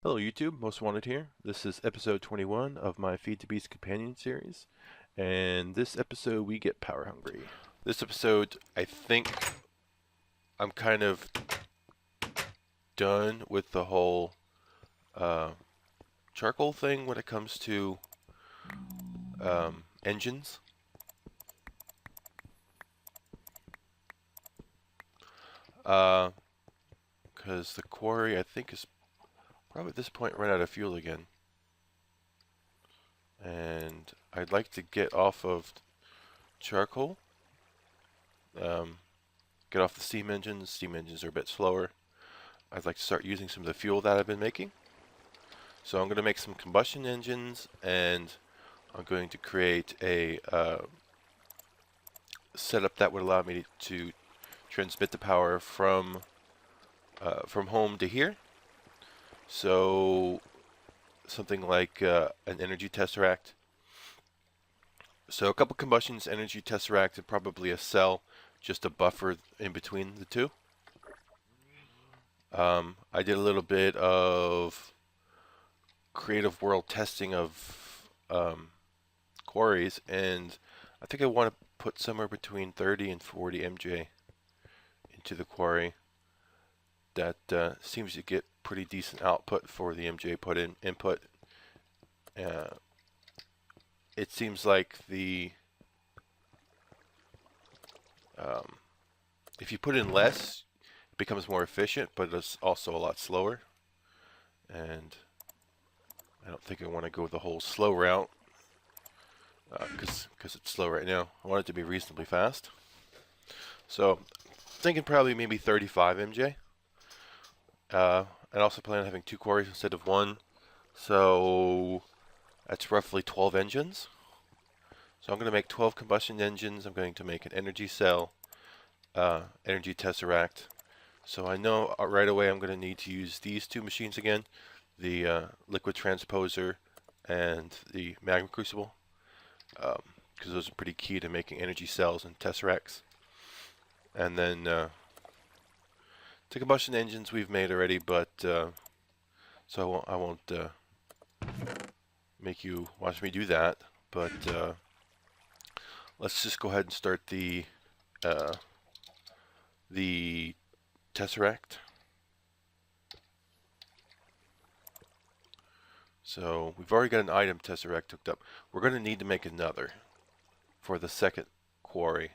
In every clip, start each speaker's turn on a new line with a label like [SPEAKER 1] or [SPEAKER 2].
[SPEAKER 1] Hello YouTube, Most Wanted here. This is episode 21 of my Feed the Beast companion series. And this episode we get power hungry. This episode, I think I'm kind of done with the whole uh, charcoal thing when it comes to engines. Because the quarry I think is probably at this point run out of fuel again. And I'd like to get off of charcoal. Get off the steam engines. Steam engines are a bit slower. I'd like to start using some of the fuel that I've been making. So I'm going to make some combustion engines, and I'm going to create a setup that would allow me to transmit the power from home to here. So something like an energy tesseract. So a couple combustions, energy tesseract, and probably a cell, just a buffer in between the two. I did a little bit of creative world testing of quarries, and I think I want to put somewhere between 30 and 40 MJ into the quarry. That seems to get pretty decent output for the MJ put in input. Uh, it seems like the um, if you put in less, it becomes more efficient, but it's also a lot slower. And I don't think I want to go the whole slow route because it's slow right now. I want it to be reasonably fast. So thinking probably maybe 35 MJ. I also plan on having two quarries instead of one. So that's roughly 12 engines. So I'm going to make 12 combustion engines. I'm going to make an energy cell, energy tesseract. So I know right away I'm going to need to use these two machines again, the liquid transposer and the magma crucible, because those are pretty key to making energy cells and tesseracts. And then the combustion engines we've made already, but so I won't make you watch me do that. But let's just go ahead and start uh, the tesseract. So we've already got an item tesseract hooked up. We're going to need to make another for the second quarry.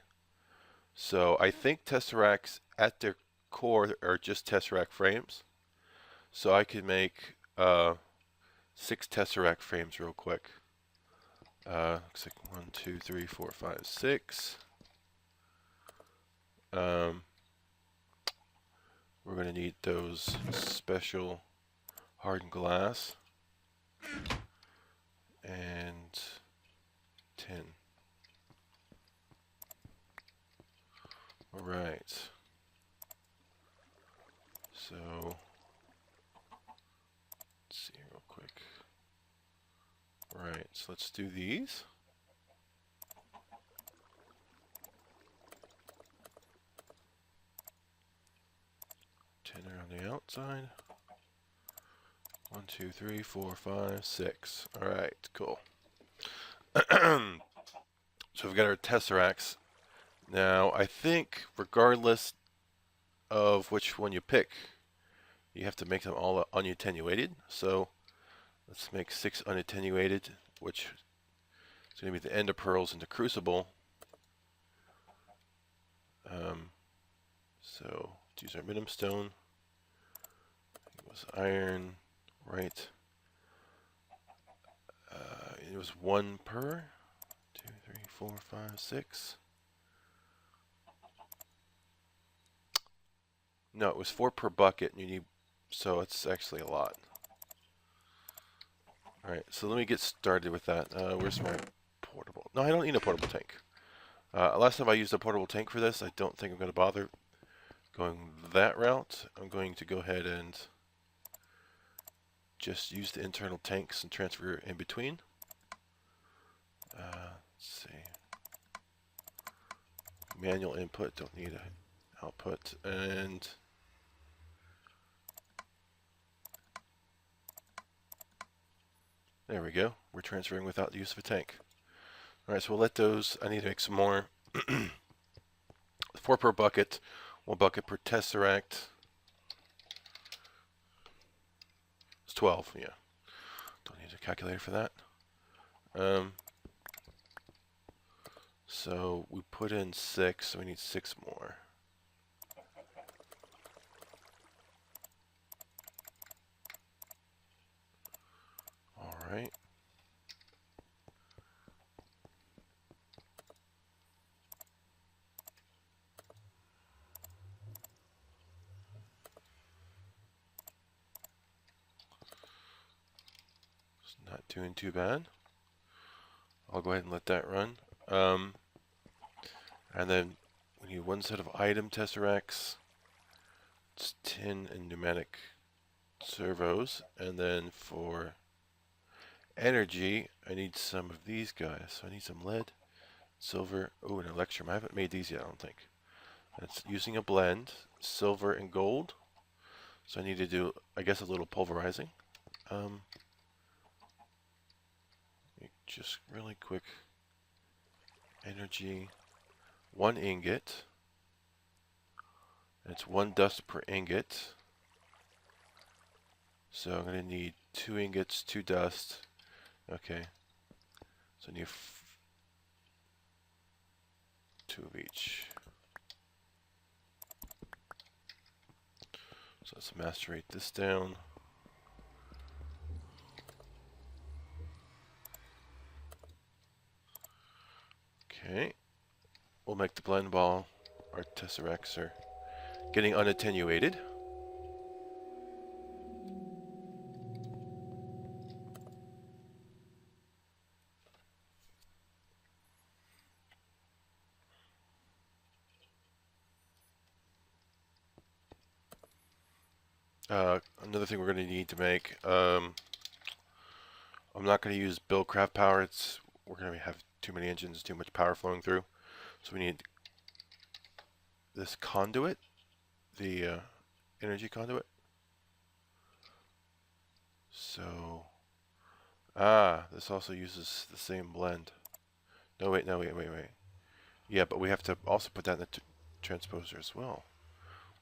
[SPEAKER 1] So I think tesseracts at their core are just tesseract frames. So I could make 6 tesseract frames real quick. Looks like 1, 2, 3, 4, 5, 6. We're going to need those special hardened glass and tin. All right. So let's see real quick. All right, so let's do these. Tin around the outside. 1, 2, 3, 4, 5, 6. All right, cool. So we've got our tesseracts. Now, I think regardless of which one you pick, you have to make them all unattenuated. So let's make 6 unattenuated, which is going to be the ender pearls in the crucible. So let's use our minimum stone. It was iron, right? It was 1 per. 2, 3, 4, 5, 6. No, it was 4 per bucket. And you need, so it's actually a lot. All right, so let me get started with that. Where's my portable? No, I don't need a portable tank. Last time I used a portable tank for this, I don't think I'm going to bother going that route. I'm going to go ahead and just use the internal tanks and transfer in between. Let's see. Manual input, don't need an output. And There we go. We're transferring without the use of a tank. Alright, so we'll let those, I need to make some more. 4 per bucket, 1 bucket per tesseract. It's 12, yeah. Don't need a calculator for that. So we put in 6, so we need 6 more. Alright. It's not doing too bad. I'll go ahead and let that run. And then we need 1 set of item tesseracts. It's tin and pneumatic servos. And then for energy, I need some of these guys. So I need some lead, silver, oh, and electrum. I haven't made these yet, I don't think. And it's using a blend, silver and gold. So I need to do, I guess, a little pulverizing. Just really quick. Energy, 1 ingot. It's 1 dust per ingot. So I'm going to need 2 ingots, 2 dust. Okay. So I need 2 of each. So let's macerate this down. Okay. We'll make the blend while our tesseracts are getting unattenuated. Another thing we're going to need to make, I'm not going to use Buildcraft power. We're going to have too many engines, too much power flowing through. So we need this conduit, the energy conduit. So, this also uses the same blend. No, wait. Yeah, but we have to also put that in the transposer as well.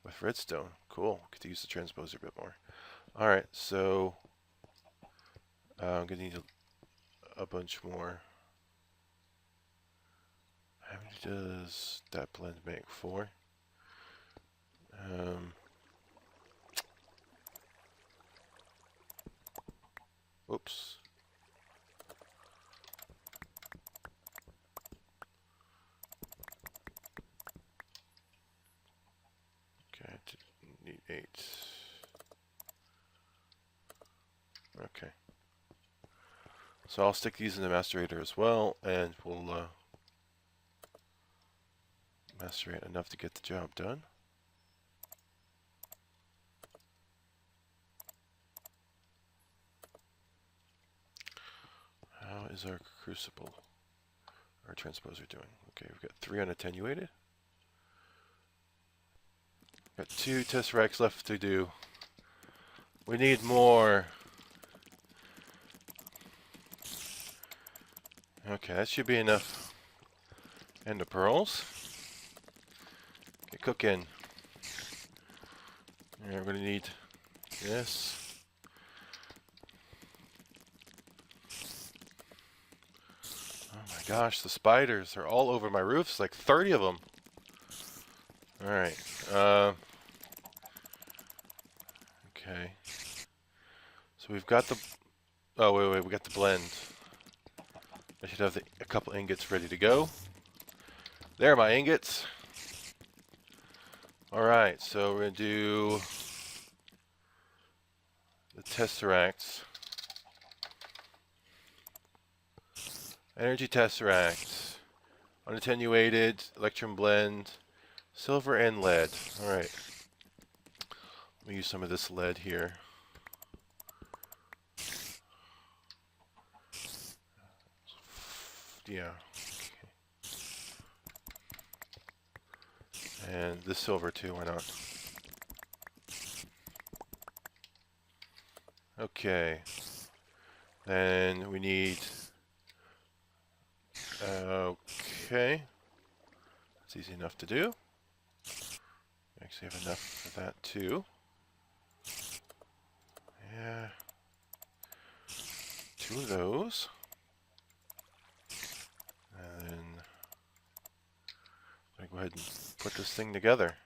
[SPEAKER 1] With redstone. Cool. Get to use the transposer a bit more. Alright, so I'm going to need a bunch more. How many does that blend make? 4? Oops. Okay, I need 8. Okay. So I'll stick these in the macerator as well, and we'll macerate enough to get the job done. How is our crucible, our transposer doing? Okay, we've got 3 unattenuated. Got 2 tesseracts left to do. We need more. Okay, that should be enough. And the pearls. Get cooking. Yeah, we're gonna need this. Oh my gosh, the spiders are all over my roofs, like 30 of them. Alright. Okay. So we've got the... Oh, wait, we got the blend. I should have a couple ingots ready to go. There are my ingots. Alright, so we're going to do the tesseracts. Energy tesseracts. Unattenuated, electrum blend, silver and lead. Alright. Let me use some of this lead here. Yeah. Okay. And this silver too, why not? Okay. Then we need, okay, it's easy enough to do. We actually have enough for that too. Yeah, 2 of those. And then I'm gonna go ahead and put this thing together.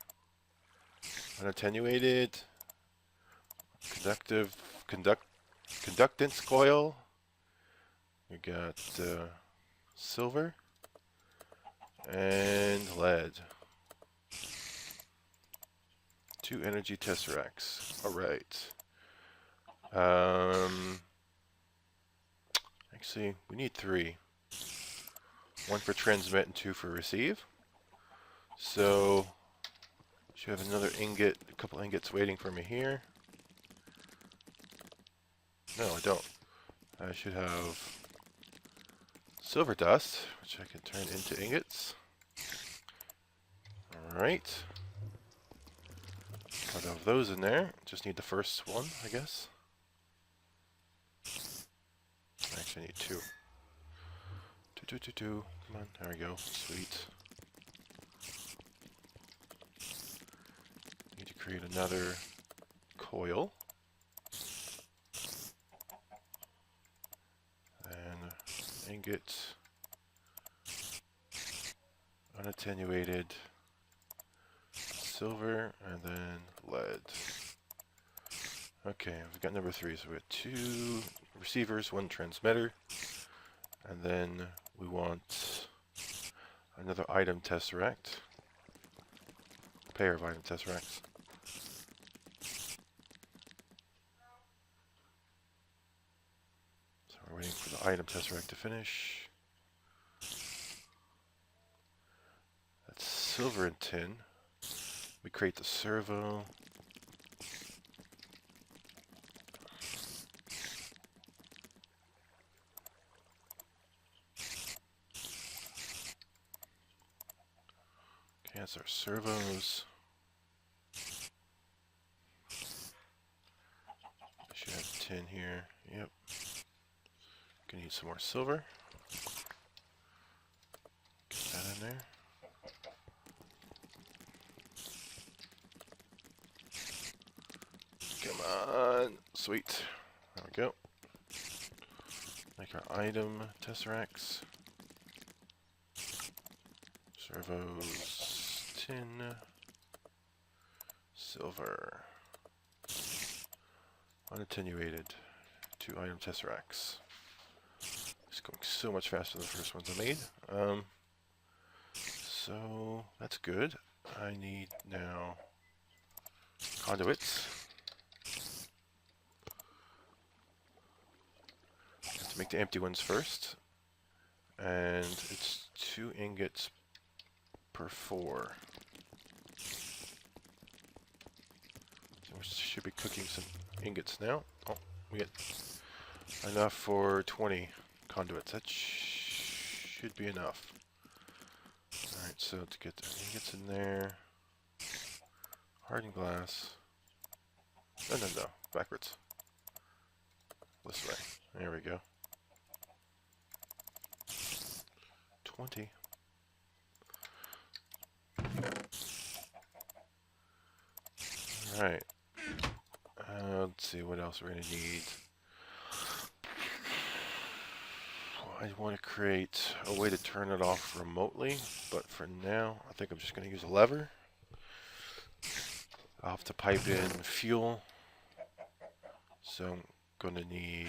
[SPEAKER 1] Unattenuated, conductance coil. We got silver and lead. 2 energy tesseracts. All right. Actually, we need 3. 1 for transmit and 2 for receive. So, should have another ingot, a couple ingots waiting for me here. No, I don't. I should have silver dust, which I can turn into ingots. Alright. Got all of those in there. Just need the first one, I guess. Actually, I need 2. 2. Come on, there we go. Sweet. Need to create another coil. And ingot. Unattenuated. Silver, and then lead. Okay, we've got number 3, so we got 2 receivers, 1 transmitter, and then we want another item tesseract, pair of item tesseracts. So we're waiting for the item tesseract to finish. That's silver and tin. We create the servo. Okay, that's our servos. I should have tin here. Yep. Gonna need some more silver. Get that in there. Come on. Sweet. There we go. Make our item tesseracts. Servos, tin, silver. Unattenuated. 2 item tesseracts. It's going so much faster than the first ones I made. So that's good. I need now conduits. Let's make the empty ones first. And it's 2 ingots per 4. So we should be cooking some ingots now. Oh, we get enough for 20 conduits. That should be enough. Alright, so let's get the ingots in there. Hardened glass. No, backwards. This way. There we go. 20. Alright. Let's see what else we're going to need. I want to create a way to turn it off remotely, but for now, I think I'm just going to use a lever. I'll have to pipe in fuel. So I'm going to need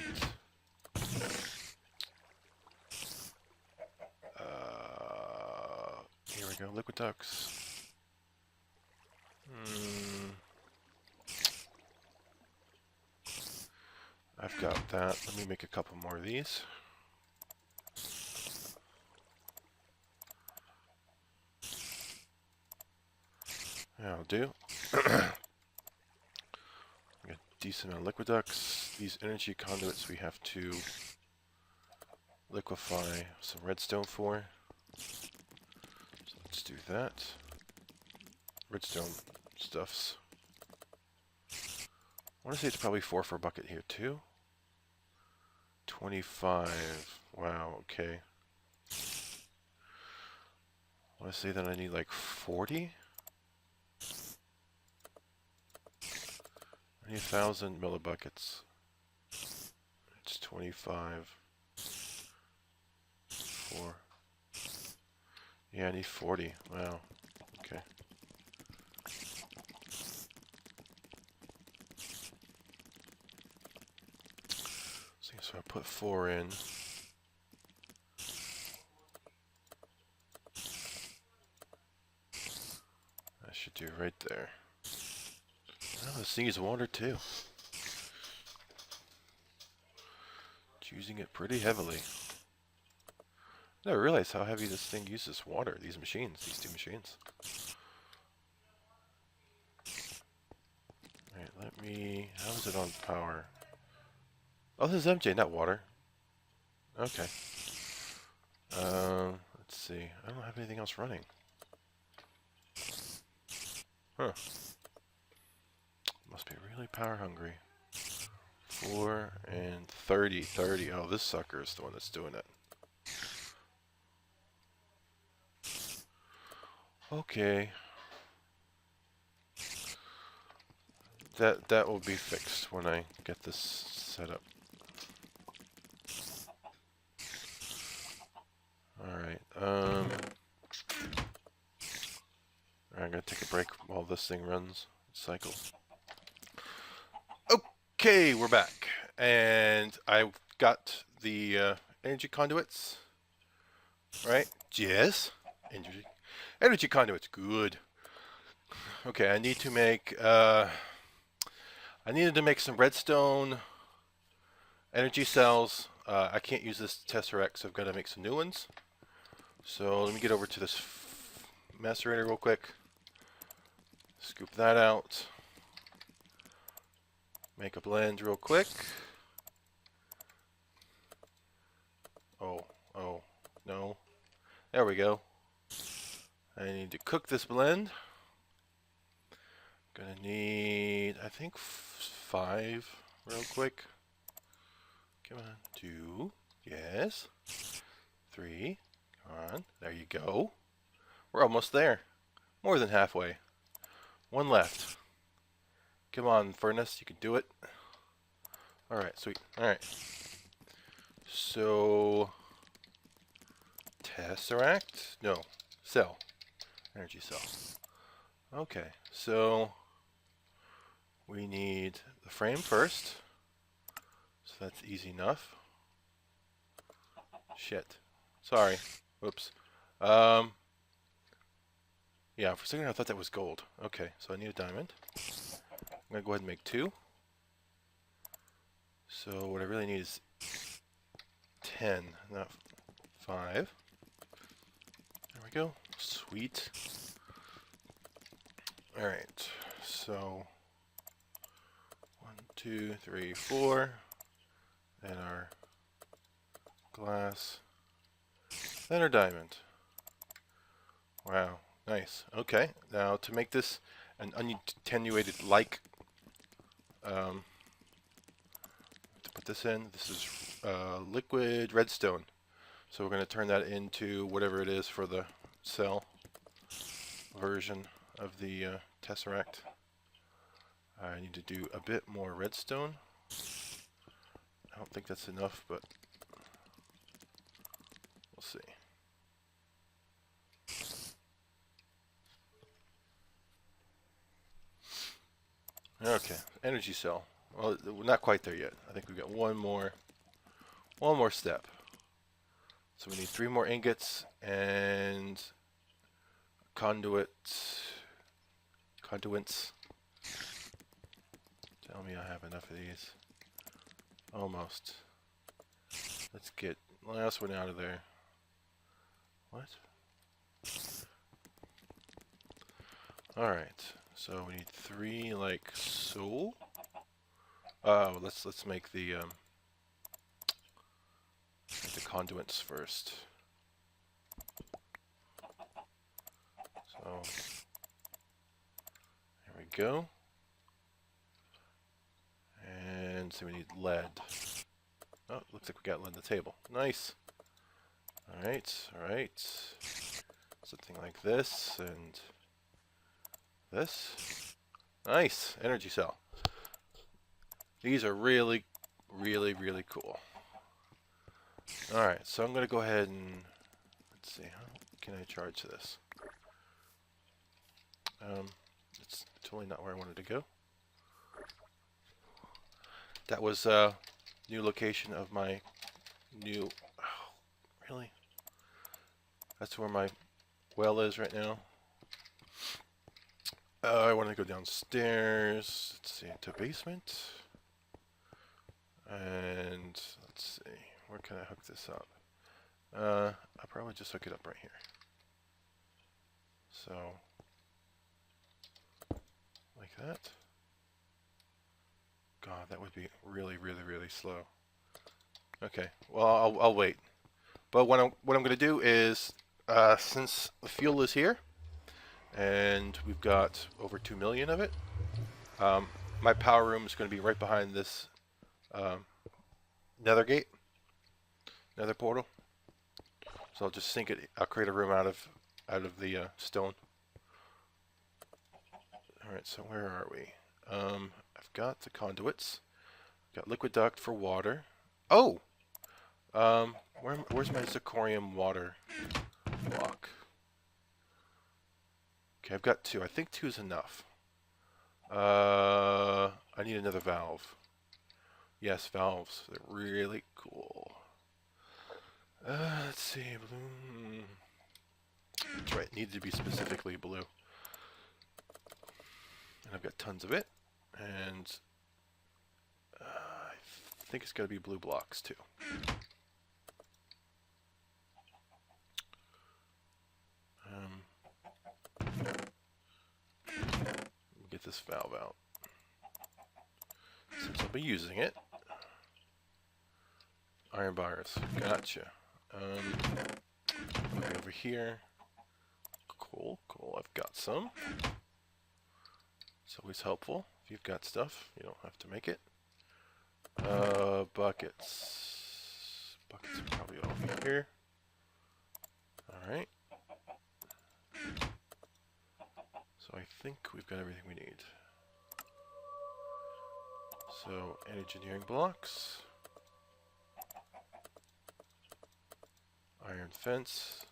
[SPEAKER 1] here we go, liquid ducts. I've got that. Let me make a couple more of these. That'll do. Got a decent amount of liquid ducts. These energy conduits we have to liquefy some redstone for. So let's do that. Redstone stuffs. I want to say it's probably 4 for a bucket here too. 25. Wow, okay. I want to say that I need like 40? I need 1,000 millibuckets. It's 25. 4. Yeah, I need 40. Wow. Okay. So I put 4 in. That should do right there. Oh, this thing is water too. It's using it pretty heavily. I never realized how heavy this thing uses water, these machines, these two machines. Alright, let me... How is it on power? Oh, this is MJ, not water. Okay. Let's see. I don't have anything else running. Huh. Must be really power hungry. 4 and 30. 30. Oh, this sucker is the one that's doing it. Okay. That will be fixed when I get this set up. Alright, I'm gonna take a break while this thing runs. Cycles. Okay, we're back. And I've got the energy conduits. Right? Yes. Energy conduits. Good. Okay, I need to make I needed to make some redstone energy cells. I can't use this Tesseract, so I've got to make some new ones. So let me get over to this macerator real quick. Scoop that out. Make a blend real quick. Oh, no. There we go. I need to cook this blend. Gonna need, I think, 5 real quick. Come on, 2, yes. 3, come on, there you go. We're almost there. More than halfway. 1 left. Come on, furnace, you can do it. Alright, sweet. Alright. So, Tesseract? No, cell. Energy cell. Okay, so we need the frame first. So that's easy enough. Shit. Sorry. Whoops. Yeah, for a second I thought that was gold. Okay, so I need a diamond. I'm gonna go ahead and make 2. So what I really need is 10, not 5. There we go. Sweet. Alright, so 1, 2, 3, 4. Then our glass. Then our diamond. Wow, nice. Okay, now to make this an unattenuated like, to put this in, this is liquid redstone. So we're going to turn that into whatever it is for the cell version of the Tesseract. I need to do a bit more redstone. I don't think that's enough, but we'll see. Okay, energy cell. Well, we're not quite there yet. I think we've got one more step. So we need 3 more ingots and conduits. Tell me I have enough of these. Almost. Let's get the last one out of there. What? Alright, so we need 3 like so. Let's make the conduits first. So there we go. And so we need lead. Oh, looks like we got on the table. Nice. Alright, alright. Something like this and this. Nice. Energy cell. These are really, really, really cool. Alright, so I'm going to go ahead and... Let's see, how can I charge this? It's totally not where I wanted to go. That was new location of my new... Oh, really? That's where my well is right now. I want to go downstairs. Let's see, into basement. And let's see, where can I hook this up? I'll probably just hook it up right here. So, like that. God, that would be really, really, really slow. Okay, well, I'll wait. But what I'm going to do is, since the fuel is here, and we've got over 2 million of it, my power room is going to be right behind this nether gate, nether portal. So I'll just sink it. I'll create a room out of the stone. All right. So where are we? I've got the conduits. Got liquid duct for water. Oh, where's my zirconium water block? Okay, I've got 2. I think 2 is enough. I need another valve. Yes, valves. They're really cool. Let's see, blue. That's right, needed to be specifically blue. And I've got tons of it. And I think it's got to be blue blocks too. Get this valve out. Since I'll be using it. Iron bars. Gotcha. Over here. Cool, cool. I've got some. It's always helpful. If you've got stuff, you don't have to make it. Buckets. Buckets are probably over here. Alright. So I think we've got everything we need. So, engineering blocks. Iron fence.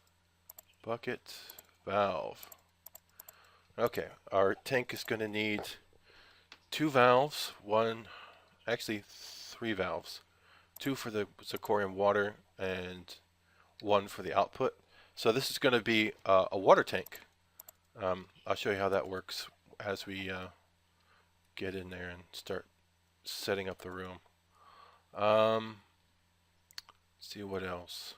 [SPEAKER 1] Bucket. Valve. Okay, our tank is going to need 2 valves, actually 3 valves. 2 for the zirconium water and 1 for the output. So this is going to be a water tank. I'll show you how that works as we get in there and start setting up the room. See what else.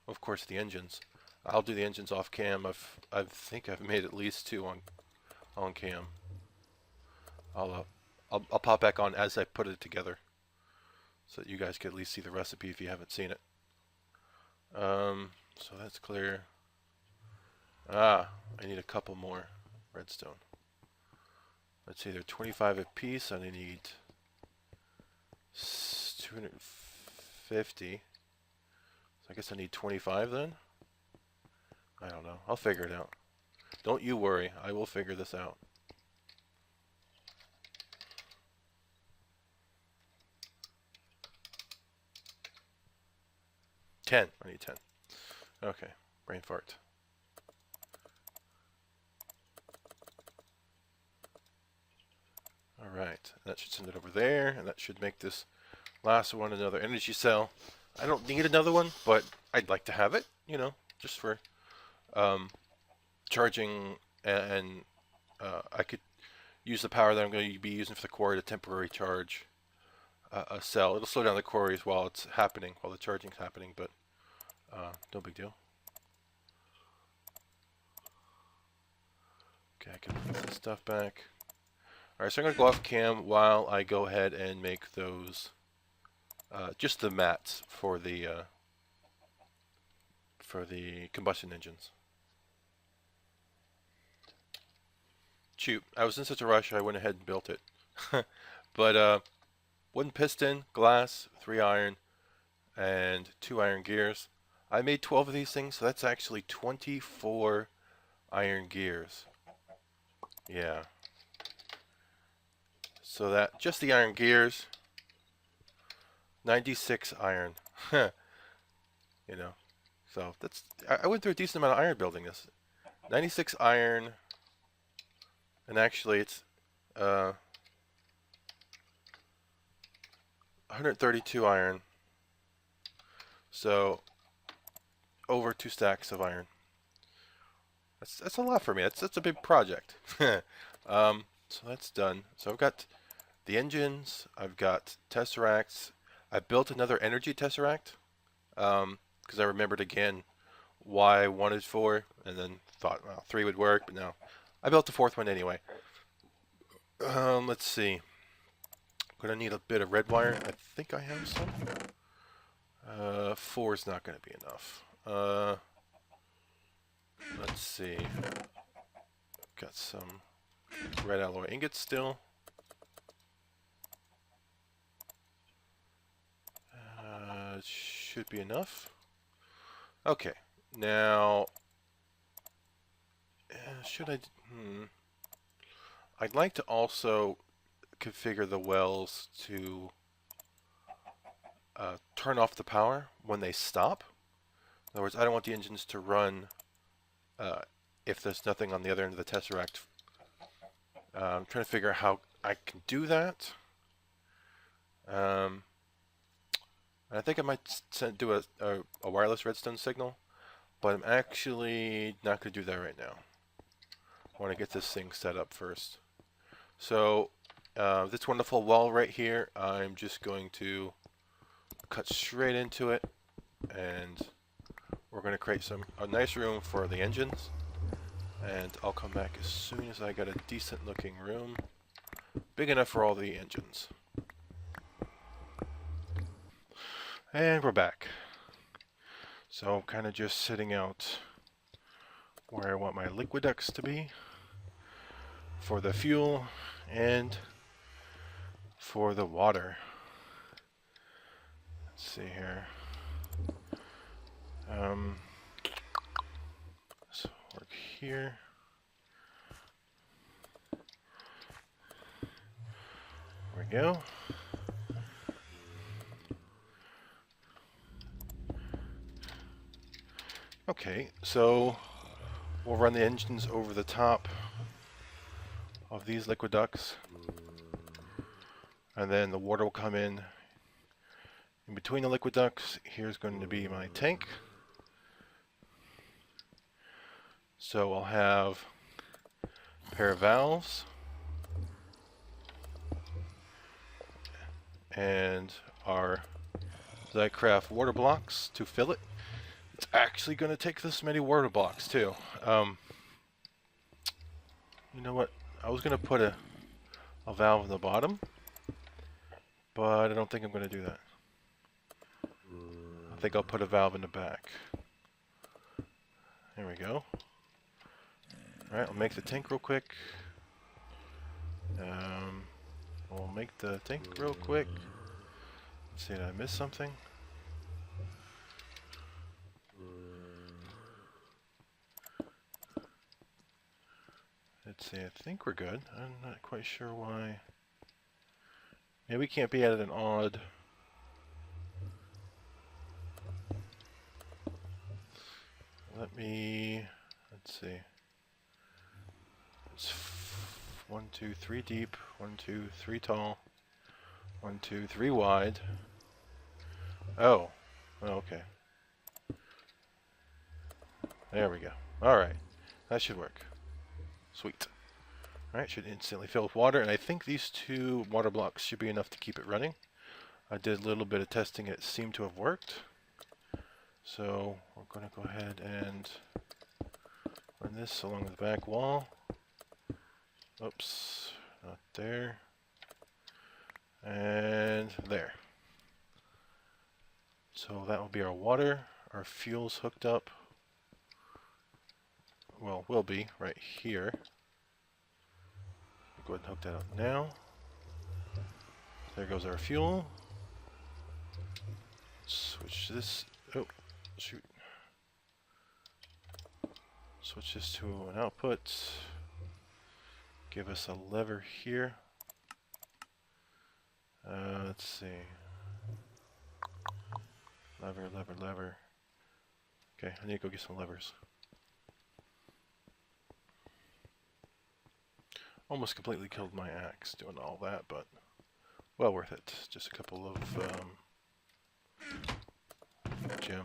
[SPEAKER 1] Of course, the engines. I'll do the engines off cam. I think I've made at least 2 on cam. I'll pop back on as I put it together, so that you guys can at least see the recipe if you haven't seen it. So that's clear. I need a couple more redstone. Let's see, they're 25 a piece, and I need 250. So I guess I need 25 then? I don't know. I'll figure it out. Don't you worry. I will figure this out. I need 10. Okay. Brain fart. Alright. That should send it over there, and that should make this last one another energy cell. I don't need another one, but I'd like to have it, you know, just for charging, and I could use the power that I'm going to be using for the quarry to temporarily charge a cell. It'll slow down the quarries while it's happening, while the charging's happening, but no big deal. Okay, I can put this stuff back. Alright, so I'm going to go off cam while I go ahead and make those, just the mats for the combustion engines. Shoot, I was in such a rush I went ahead and built it. But wooden piston, glass, 3 iron, and 2 iron gears. I made 12 of these things, so that's actually 24 iron gears. Yeah. So that, just the iron gears, 96 iron. You know, so that's, I went through a decent amount of iron building this. 96 iron, and actually it's 132 iron. So over 2 stacks of iron. That's a lot for me. That's a big project. So that's done. So I've got the engines. I've got tesseracts. I built another energy tesseract because I remembered again why I wanted 4, and then thought, well, 3 would work, but no. I built the 4th one anyway. Let's see. I'm gonna need a bit of red wire. I think I have some. 4 is not gonna be enough. Let's see. Got some red alloy ingots still. Should be enough. Okay, now should I? I'd like to also configure the wells to turn off the power when they stop. In other words, I don't want the engines to run if there's nothing on the other end of the tesseract. I'm trying to figure out how I can do that. I think I might do a wireless redstone signal, but I'm actually not going to do that right now. I want to get this thing set up first. So this wonderful well right here, I'm just going to cut straight into it, and we're going to create a nice room for the engines. And I'll come back as soon as I got a decent looking room, big enough for all the engines. And we're back. So I'm kind of just sitting out where I want my liquid ducts to be for the fuel and for the water. Let's see here. So work here. There we go. Okay, so we'll run the engines over the top of these liquid ducts, and then the water will come in between the liquid ducts. Here's going to be my tank. So I'll have a pair of valves and our Zycraft water blocks to fill it. It's actually going to take this many water blocks too. You know what? I was going to put a valve in the bottom, but I don't think I'm going to do that. I think I'll put a valve in the back. There we go. Alright, I'll make the tank real quick. We'll make the tank real quick. Let's see, did I miss something? Let's see, I think we're good. I'm not quite sure why. Yeah, we can't be at an odd. Let's see. It's 1, 2, 3 deep, 1, 2, 3 tall, 1, 2, 3 wide. Oh, okay. There we go. Alright, that should work. Sweet. Alright, should instantly fill with water, and I think these 2 water blocks should be enough to keep it running. I did a little bit of testing, it seemed to have worked. So we're going to go ahead and run this along the back wall. Oops, not there. And there. So that will be our water. Our fuel's hooked up. Well, will be right here. Go ahead and hook that up now. There goes our fuel. Switch switch this. Oh, shoot. Switch this to an output. Give us a lever here. Let's see. Lever, lever, lever. Okay, I need to go get some levers. Almost completely killed my axe doing all that, but well worth it. Just a couple of gems.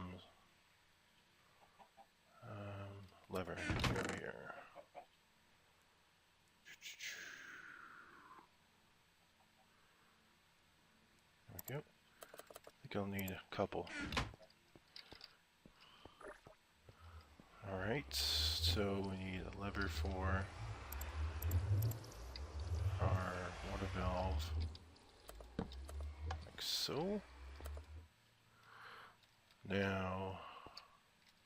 [SPEAKER 1] Lever over here. There we go. I think I'll need a couple. Alright, so we need a lever for our water valve, like so. Now,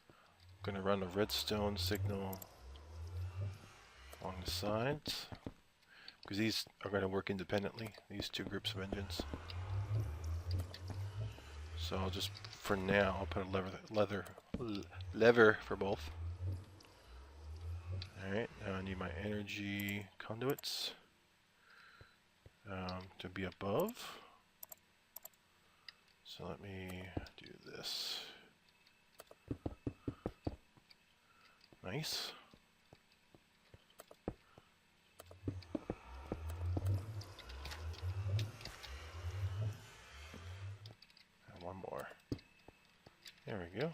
[SPEAKER 1] I'm going to run a redstone signal along the sides, because these are going to work independently, these two groups of engines. So I'll just, for now, I'll put a lever for both. Alright, now I need my energy conduits to be above. So let me do this. Nice. And one more. There we go.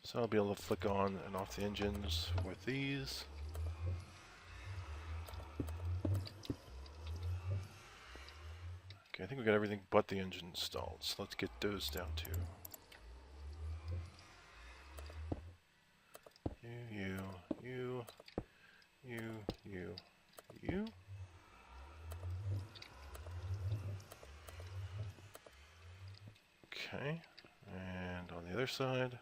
[SPEAKER 1] So I'll be able to flick on and off the engines with these. Okay, I think we got everything but the engine installed, so let's get those down too. You. Okay, and on the other side.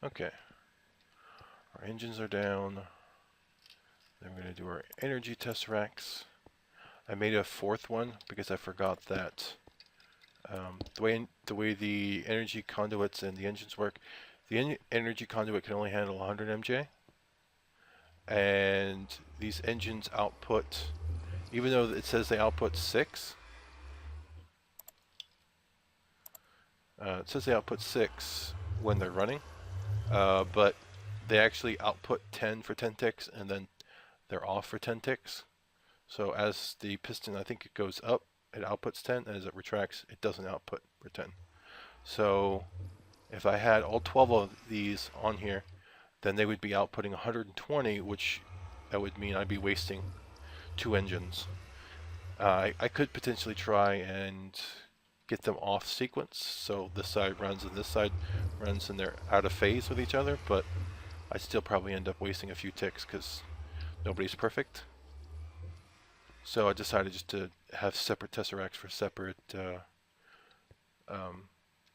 [SPEAKER 1] Okay, our engines are down. Then we're going to do our energy tesseracts. I made a fourth one because I forgot that the way the energy conduits and the engines work, the energy conduit can only handle 100 MJ, and these engines output, even though it says they output 6, it says they output 6 when they're running. But they actually output 10 for 10 ticks, and then they're off for 10 ticks. So as the piston, I think it goes up, it outputs 10, and as it retracts, it doesn't output for 10. So if I had all 12 of these on here, then they would be outputting 120, which that would mean I'd be wasting 2 engines. I could potentially try and get them off sequence, so this side runs and this side runs and they're out of phase with each other, but I still probably end up wasting a few ticks because nobody's perfect. So I decided just to have separate tesseracts for separate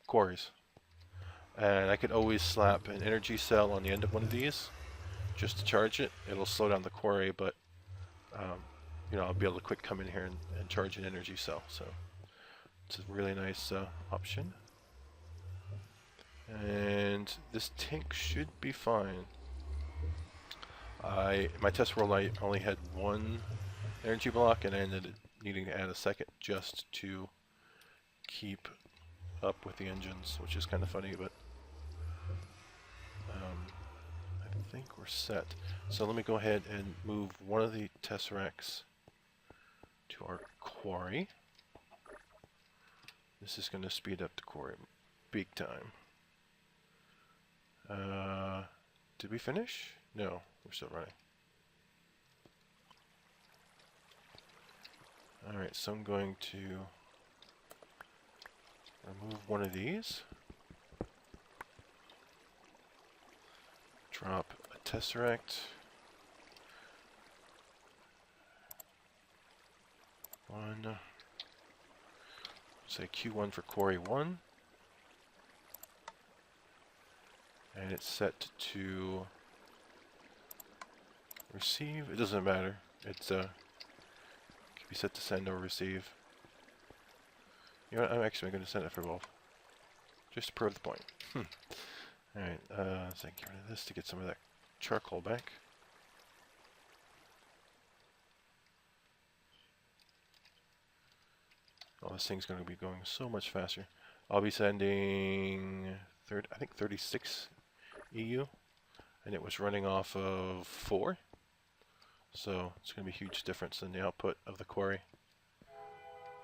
[SPEAKER 1] quarries. And I could always slap an energy cell on the end of one of these just to charge it. It'll slow down the quarry, but you know, I'll be able to quick come in here and charge an energy cell. So it's a really nice option. And this tank should be fine. My test world, I only had one energy block, and I ended up needing to add a second just to keep up with the engines, which is kind of funny, but I think we're set. So let me go ahead and move one of the tesseracts to our quarry. This is going to speed up the quarry big time. Did we finish? No, we're still running. Alright, so I'm going to remove one of these. Drop a tesseract. One. Say Q1 for quarry 1. and it's set to receive. It doesn't matter. It's can be set to send or receive. You know what? I'm actually going to send it for both, just to prove the point. All right. So get rid of this to get some of that charcoal back. Oh, this thing's going to be going so much faster. I'll be sending I think 36 EU, and it was running off of 4. So it's going to be a huge difference in the output of the quarry.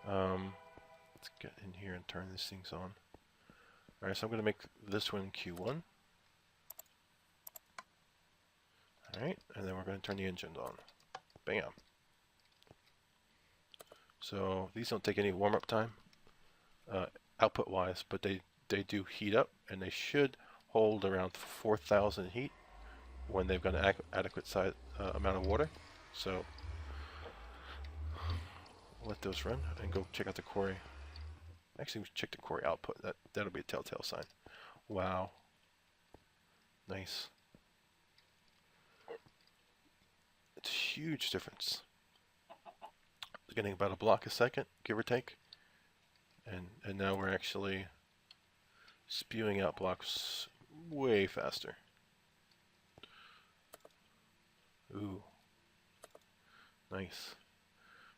[SPEAKER 1] Let's get in here and turn these things on. Alright, so I'm going to make this one Q1. Alright, and then we're going to turn the engines on. Bam. So these don't take any warm-up time, output-wise, but they do heat up, and they should hold around 4,000 heat when they've got an adequate size amount of water. So let those run and go check out the quarry. Actually, we should check the quarry output. That'll be a telltale sign. Wow. Nice. It's a huge difference. It's getting about a block a second, give or take. And now we're actually spewing out blocks way faster. Ooh. Nice.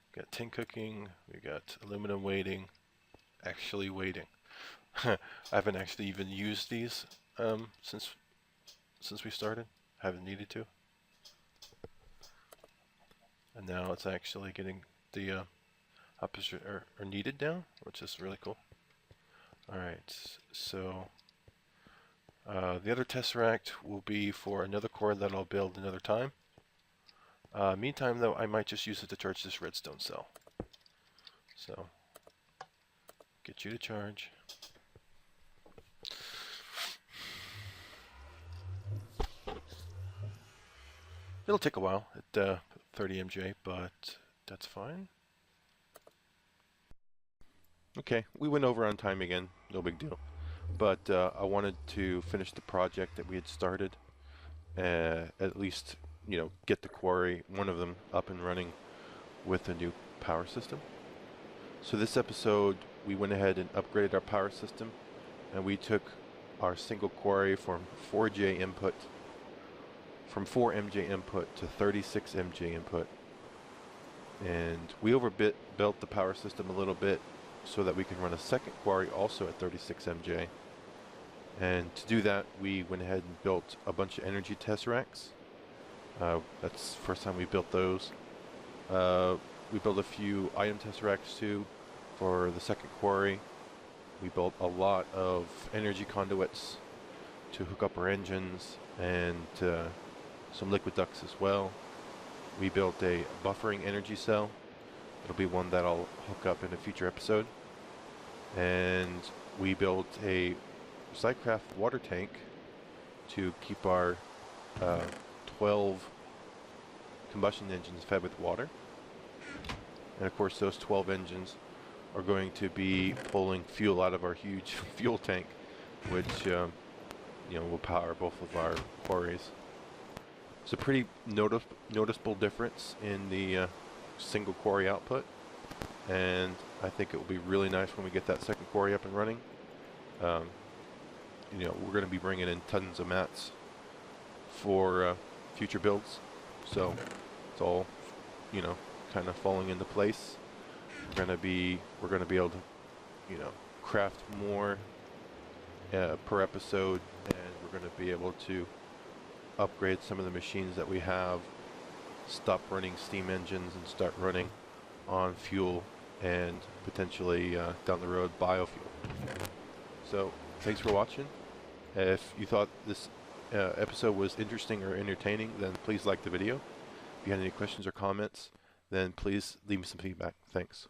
[SPEAKER 1] We got tin cooking, we got aluminum weighting, actually weighting. I haven't actually even used these since we started. Haven't needed to. And now it's actually getting the opposite or needed down, which is really cool. Alright, so the other Tesseract will be for another core that I'll build another time. Meantime, though, I might just use it to charge this redstone cell. So, get you to charge. It'll take a while at 30 MJ, but that's fine. Okay, we went over on time again, no big deal. But I wanted to finish the project that we had started. At least, you know, get the quarry, one of them, up and running with a new power system. So this episode, we went ahead and upgraded our power system, and we took our single quarry from 4 MJ input to 36 MJ input. And we overbuilt the power system a little bit so that we can run a second quarry also at 36 MJ. And to do that, we went ahead and built a bunch of energy tesseracts. That's the first time we built those. We built a few item tesseracts too for the second quarry. We built a lot of energy conduits to hook up our engines, and some liquid ducts as well. We built a buffering energy cell. It'll be one that I'll hook up in a future episode. And we built a Cycraft water tank to keep our 12 combustion engines fed with water. And of course those 12 engines are going to be pulling fuel out of our huge fuel tank, which you know, will power both of our quarries. It's a pretty noticeable difference in the single quarry output, and I think it will be really nice when we get that second quarry up and running. You know, we're going to be bringing in tons of mats for future builds, so it's all, you know, kind of falling into place. We're going to be able to, you know, craft more per episode, and we're going to be able to upgrade some of the machines that we have, stop running steam engines and start running on fuel, and potentially down the road biofuel. So thanks for watching. If you thought this episode was interesting or entertaining, then please like the video. If you had any questions or comments, then please leave me some feedback. Thanks.